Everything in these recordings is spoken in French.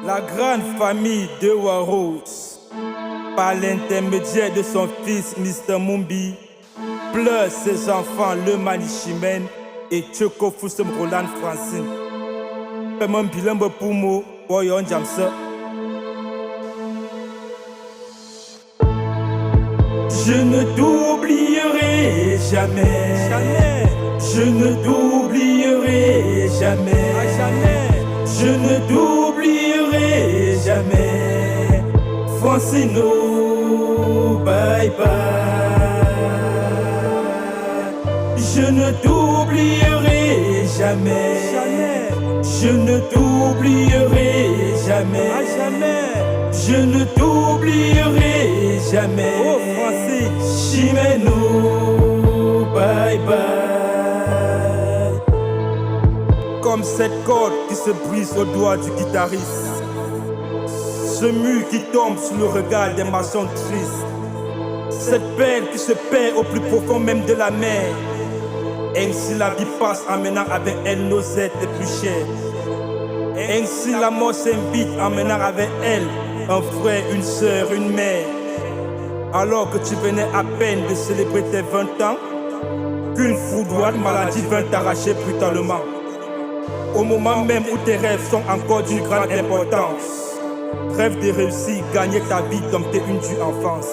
La grande famille de Warros, par l'intermédiaire de son fils Mr. Mumbi, pleure ses enfants le Manichimen et Tchoko Foussem Roland Francine. Paiement bilingue pour moi, Boyon Jamsa. Je ne t'oublierai jamais. Jamais. Je ne t'oublierai jamais. Jamais. Je ne t'oublierai jamais. Francino, bye bye. Je ne t'oublierai jamais. Jamais. Je ne t'oublierai jamais. Jamais. Je ne t'oublierai jamais. Oh Francis, Chimeno, bye bye. Comme cette corde qui se brise au doigt du guitariste, ce mur qui tombe sous le regard des maçons tristes, cette perle qui se perd au plus profond même de la mer. Ainsi la vie passe emmenant avec elle nos êtres les plus chers. Ainsi la mort s'invite emmenant avec elle un frère, une sœur, une mère. Alors que tu venais à peine de célébrer tes 20 ans, qu'une foudroyante maladie vint t'arracher brutalement. Au moment même où tes rêves sont encore d'une grande importance. Rêve de réussir, gagner ta vie, dompter une dure enfance.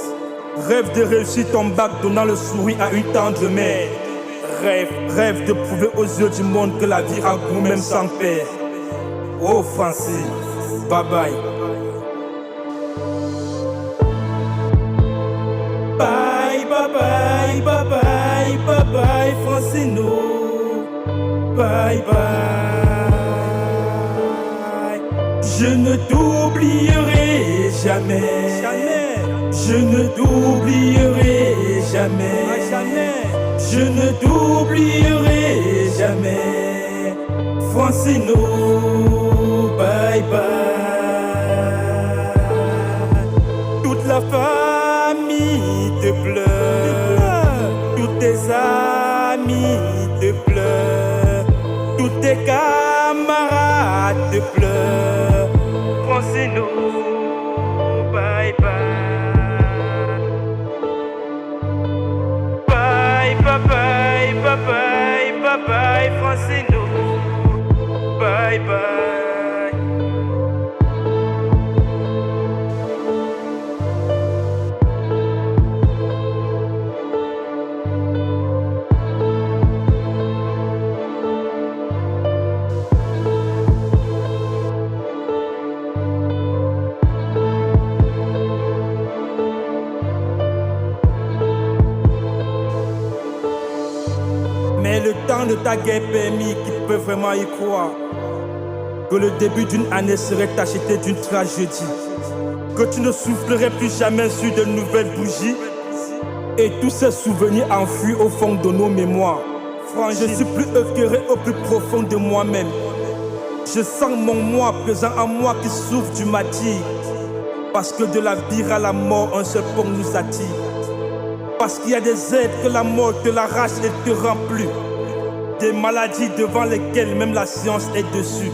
Rêve de réussir ton bac, donnant le sourire à une tendre mère. Rêve de prouver aux yeux du monde que la vie a goût même sans père. Oh Francis, bye bye. Bye bye bye bye bye bye bye Francino, bye bye. Je ne t'oublierai jamais. Jamais. Je ne t'oublierai jamais. Jamais. Je ne t'oublierai jamais. Francino, bye bye. Toute la famille te pleure, tous tes amis te pleurent, tous tes camarades te pleurent. Francino, bye bye. Bye bye bye bye bye bye bye Francino, bye bye. Mais le temps ne t'a guère permis qui peut vraiment y croire que le début d'une année serait acheté d'une tragédie, que tu ne soufflerais plus jamais sur de nouvelles bougies et tous ces souvenirs enfuis au fond de nos mémoires. Je suis plus écœuré au plus profond de moi-même. Je sens mon moi présent en moi qui souffre du martyre, parce que de la vie à la mort un seul pont nous attire. Parce qu'il y a des êtres que la mort te l'arrache et te rend plus. Des maladies devant lesquelles même la science est dessus.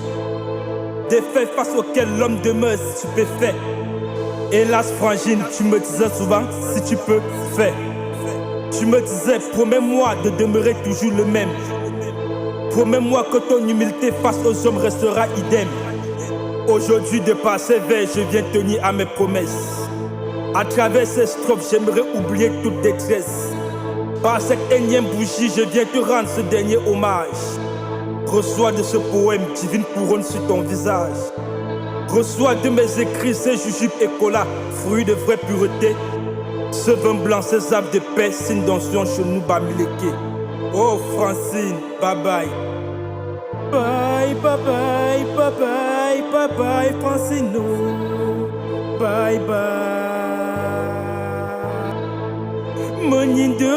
Des faits face auxquels l'homme demeure stupéfait. Hélas frangine, tu me disais souvent, si tu peux, fais. Tu me disais, promets-moi de demeurer toujours le même. Promets-moi que ton humilité face aux hommes restera idem. Aujourd'hui, de par ces vers, je viens tenir à mes promesses. À travers ces strophes, j'aimerais oublier toute détresse. Par cette énième bougie, je viens te rendre ce dernier hommage. Reçois de ce poème divine couronne sur ton visage. Reçois de mes écrits ces jujubes et colas, fruits de vraie pureté. Ce vin blanc, ces arbres de paix, signe d'onction chez nous, Bamileke. Oh Francine, bye bye. Bye bye bye bye bye bye bye Francino, bye bye. Menyindo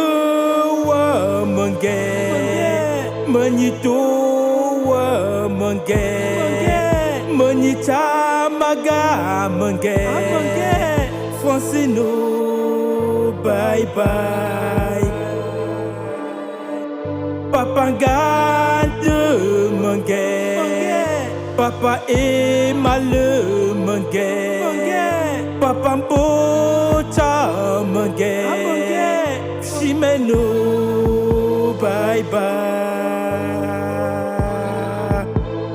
wa menge, menyito wa menge, menyita maga menge. Francino, bye bye. Papangade menge, Papa est malheureux, mon gars. Papa m'bota, mon gars. Chimeno, bye bye.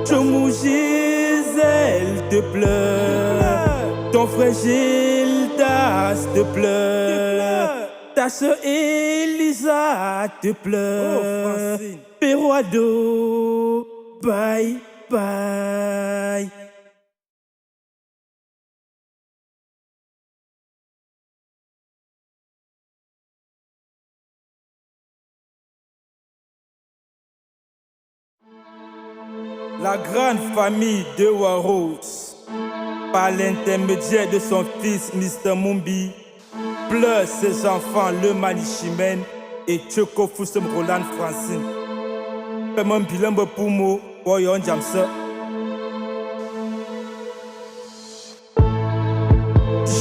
Chomou Gisèle te pleure. Ton frère Gildas te pleure. Ta soeur Elisa te pleure. Perouado, bye bye. La grande famille de Warros, par l'intermédiaire de son fils Mr. Mumbi, pleure ses enfants le Manichimen et Tchoko Foussem Roland Francine. Paiement bilan pour moi, Boyon Jamsa.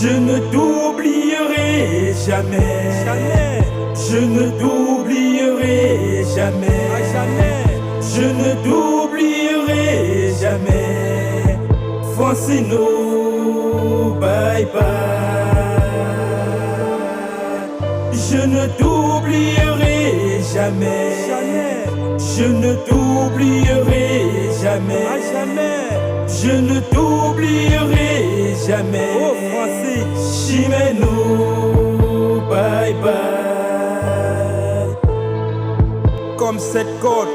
Je ne t'oublierai jamais. Je ne t'oublierai jamais. Je ne t'oublierai jamais. Francino, bye bye. Je ne t'oublierai jamais. Je ne t'oublierai jamais. Je ne t'oublierai jamais. Oh Francis, Chimeno, bye bye. Comme cette corde